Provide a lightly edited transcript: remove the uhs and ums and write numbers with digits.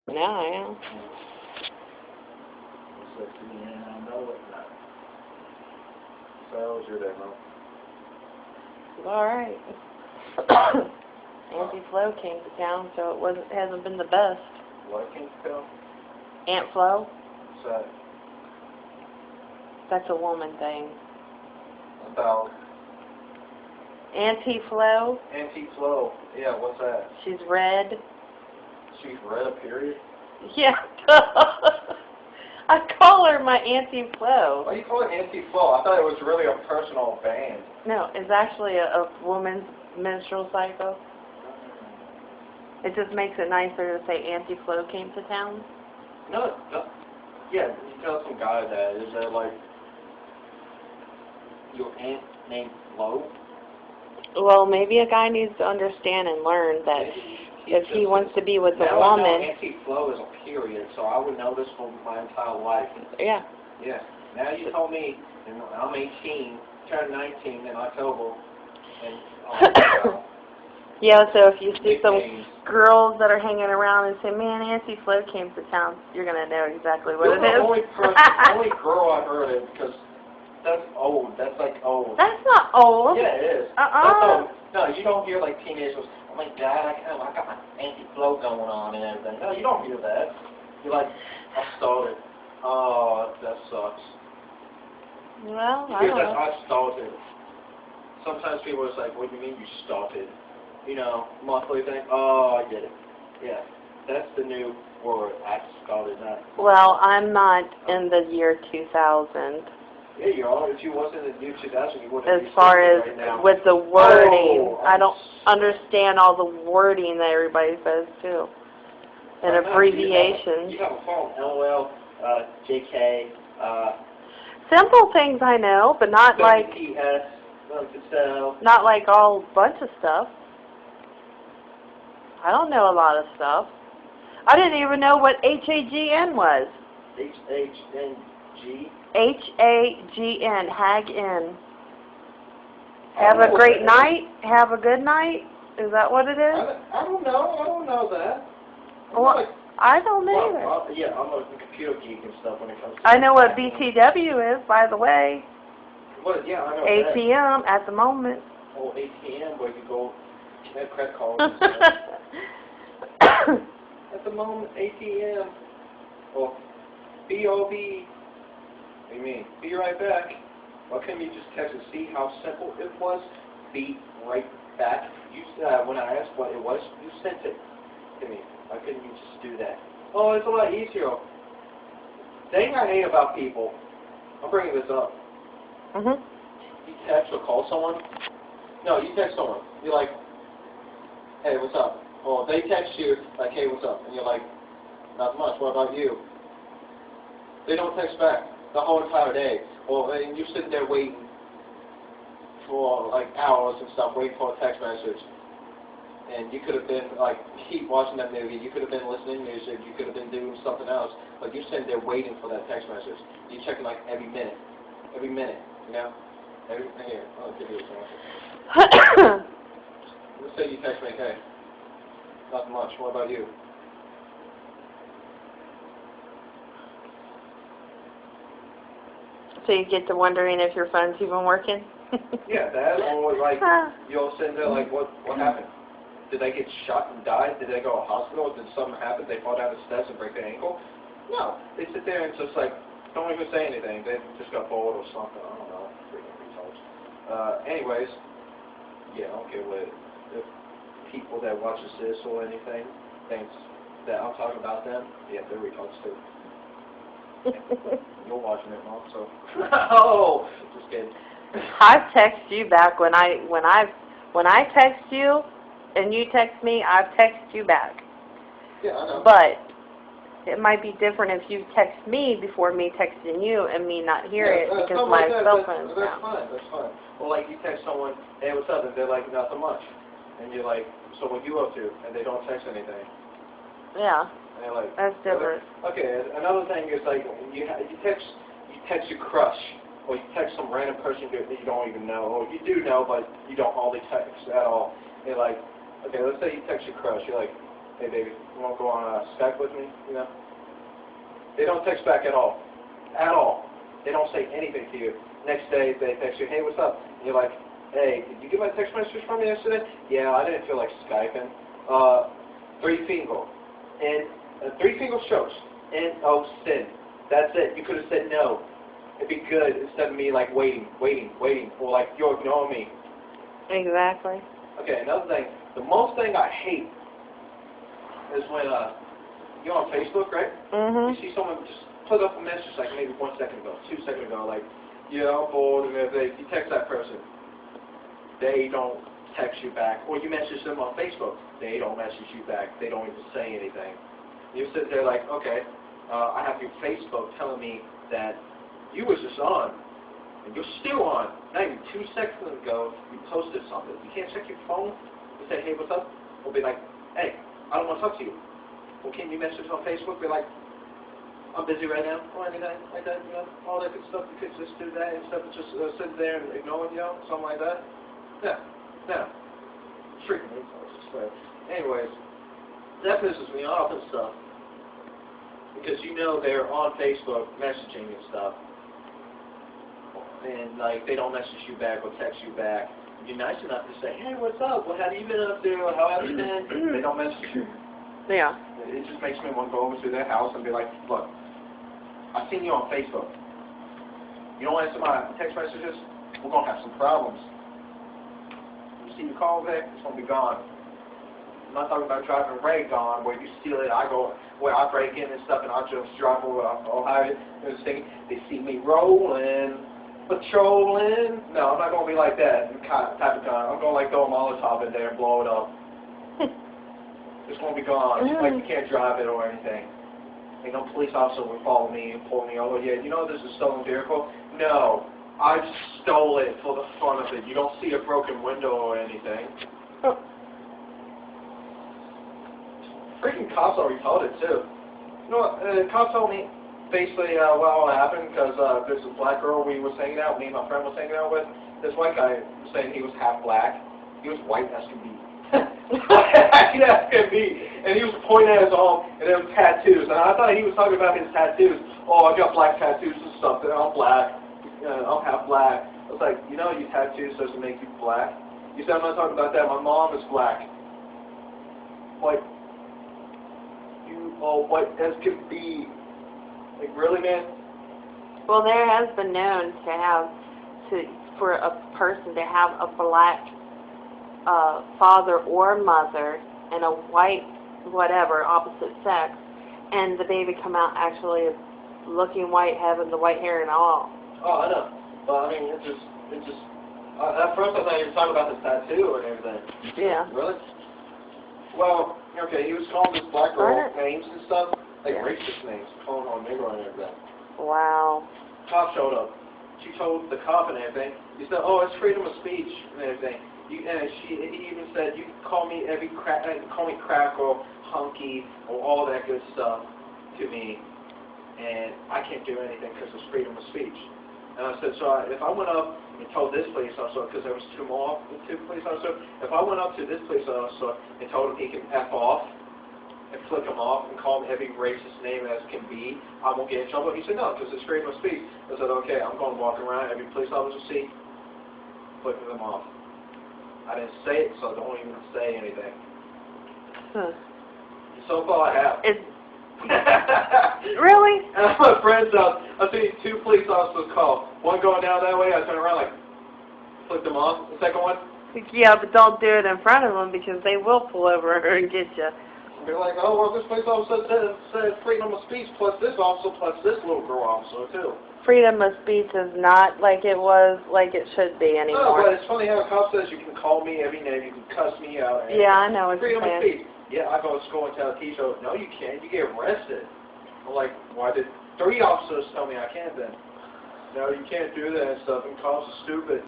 Yeah, yeah. Yeah, I know it now. So how was your day, Mom? All right. Anti-Flo came to town, so hasn't been the best. What can you tell? Aunt Flo? What's that? That's a woman thing. About Anti-Flo? anti-flow. Yeah, what's that? She's red. She's red, period? Yeah. I call her my Anti-Flo. Why do you call it anti-flow? I thought it was really a personal band. No, it's actually a woman's menstrual cycle. It just makes it nicer to say Anti-Flo came to town. No, no. Yeah, you tell some guy that. Is that like your aunt named Flo? Well, maybe a guy needs to understand and learn that if he wants to be with a now woman... I know anti-flow is a period, so I would know this for my entire life. Yeah. Yeah. Now you told me, and I'm 18, turned 19 in October, and Yeah, so if you see some girls that are hanging around and say, man, Anti-Flo came to town, you're going to know exactly what it is. You're the only girl I've heard it, because that's old. That's like old. That's not old. Yeah, it is. That's old. No, you don't hear like teenagers, oh my God, I got my Anti-Flo going on and everything. No, you don't hear that. You're like, I started. Oh, that sucks. Well, I Here's don't that, know. I started. Sometimes people are like, what do you mean you started? You know, monthly thing. Oh, I get it. Yeah, that's the new word. I started that. Well, I'm not in the year 2000. Yeah, you are. If you wasn't in the year 2000, you wouldn't As be far sitting as right now. with the wording, Oh, I don't understand all the wording that everybody says too, and abbreviations. You have a phone. LOL, JK, Simple things I know, but not like WTS, not like all bunch of stuff. I don't know a lot of stuff. I didn't even know what HAGN was. HHNG. HAGN, hag-in. Have a great night. Have a good night. Is that what it is? I don't know. I don't know that. Well, I don't either. Yeah, I'm a computer geek and stuff when it comes to... I know what BTW is, by the way. What? Yeah, I know ATM at the moment. Oh, ATM, where you go, get credit cards. At the moment, ATM. Or BOB. What do you mean? Be right back. Why couldn't you just text and see how simple it was? Be right back. You when I asked what it was, you sent it to me. Why couldn't you just do that? Oh, it's a lot easier. The thing I hate about people, I'm bringing this up. You text or call someone. No, you text someone. You're like, hey, what's up? Or they text you like, hey, what's up? And you're like, not much. What about you? They don't text back the whole entire day. Or and you're sitting there waiting for like hours and stuff, waiting for a text message. And you could have been like keep watching that movie. You could have been listening to music. You could have been doing something else. But you're sitting there waiting for that text message. You're checking like every minute, you know. Everything here. I'll give you a example. Let's say you text me, hey, not much. What about you? So you get to wondering if your phone's even working? Yeah, that, or like, you'll sitting there like, what happened? Did they get shot and died? Did they go to a hospital? Did something happen? They fall down the steps and break their ankle? No. They sit there and just like, don't even say anything. They just got bored or something. I don't know. Freaking retards. Anyways, yeah, I don't care what if people that watches this or anything thinks that I'm talking about them. Yeah, they're retards too. You're watching it, Mom, so. Oh, just kidding. I've texted you back when I text you and you text me, I've texted you back. Yeah, I know. But it might be different if you text me before me texting you and me not hear it because my cell phone's down. That's fine. Well, like you text someone, hey, what's up? And they're like, nothing much. And you're like, so what you up to? And they don't text anything. Yeah. And they're like, that's different. Okay, another thing is like you text your crush, or you text some random person that you don't even know, or you do know but you don't hardly text at all. You're like, okay, let's say you text your crush. You're like, hey baby, you want to go on Skype with me? You know? They don't text back at all. At all. They don't say anything to you. Next day, they text you, hey, what's up? And you're like, hey, did you get my text message from me yesterday? Yeah, I didn't feel like Skyping. 3 finger. And 3 finger strokes. And, oh, sin. That's it. You could have said no. It'd be good instead of me, like, waiting, or like, you're ignoring me. Exactly. Okay, another thing. The most thing I hate is when, you're on Facebook, right? Mhm. You see someone just put up a message like maybe 1 second ago, 2 seconds ago, like, yeah, I'm bored, and if you text that person, they don't text you back. Or you message them on Facebook, they don't message you back. They don't even say anything. You sit there like, okay, I have your Facebook telling me that you was just on, and you're still on. Not even 2 seconds ago, you posted something. You can't check your phone and say, hey, what's up? Or be like, hey, I don't want to talk to you. Well, can you message on Facebook? Be like, I'm busy right now, or anything like that, you know, all that good stuff. You could just do that instead of just sitting there and ignoring you, something like that. Yeah. Freaking insults. Anyways, that pisses me off and stuff. Because you know they're on Facebook messaging and stuff. And, like, they don't message you back or text you back. You're nice enough to say, hey, what's up? What have you been up to? How have you been? They don't message you. Yeah. It just makes me want to go over to their house and be like, look, I've seen you on Facebook. You don't answer my text messages, we're going to have some problems. You see your call back, it's going to be gone. I'm not talking about driving Ray gone, where you steal it, I go, where I break in and stuff, and I just drive over Ohio, and they see me rolling, patrolling. No, I'm not going to be like that type of guy. I'm going to like throw a Molotov in there and blow it up. It's going to be gone. Like you can't drive it or anything. Ain't no police officer would follow me and pull me over. Yeah, you know this is a stolen vehicle? No. I stole it for the fun of it. You don't see a broken window or anything. Freaking cops are retarded too. You know what? Cops told me basically what all happened because there's a black girl we was hanging out, me and my friend was hanging out with. This white guy was saying he was half black. He was white as can be. And he was pointing at his arm, and there were tattoos. And I thought he was talking about his tattoos. Oh, I got black tattoos and stuff. I'm black. I'm half black. I was like, you know, your tattoos doesn't make you black. He said, I'm not talking about that. My mom is black. Like, you are white as can be. Like, really, man? Well, there has been known for a person to have a black father or mother and a white whatever opposite sex, and the baby come out actually looking white, having the white hair and all. Oh, I know. Well, I mean, it just at first I thought you were talking about the tattoo and everything. Yeah. Really? Well, okay, he was calling this black girl names and stuff, like racist names, calling her nigger and everything. Wow. Cop showed up. She told the cop and everything. He said, oh, it's freedom of speech and everything. He even said, you can call me crack or hunky or all that good stuff to me, and I can't do anything because it's freedom of speech. And I said, so if I went up and told this police officer, because there was two police officers, if I went up to this police officer and told him he can F off and flick him off and call him every racist name as can be, I won't get in trouble. He said, no, because it's freedom of speech. I said, okay, I'm going to walk around every police officer see, flicking them off. I didn't say it, so don't even say anything. Huh. So far I have. Really? And at my friend's house, I see 2 police officers call. One going down that way, I turn around like, flick them off. The second one? Yeah, but don't do it in front of them because they will pull over and get you. They're like, oh, well, this police officer says freedom of speech plus this officer plus this little girl officer, too. Freedom of speech is not like it was, like it should be anymore. No, but it's funny how a cop says you can call me every name, you can cuss me out. Yeah, I know what you're saying. Freedom of speech. Yeah, I go to school and tell a teacher, no, you can't. You get arrested. I'm like, why did 3 officers tell me I can't then? No, you can't do that and stuff, and cops are stupid.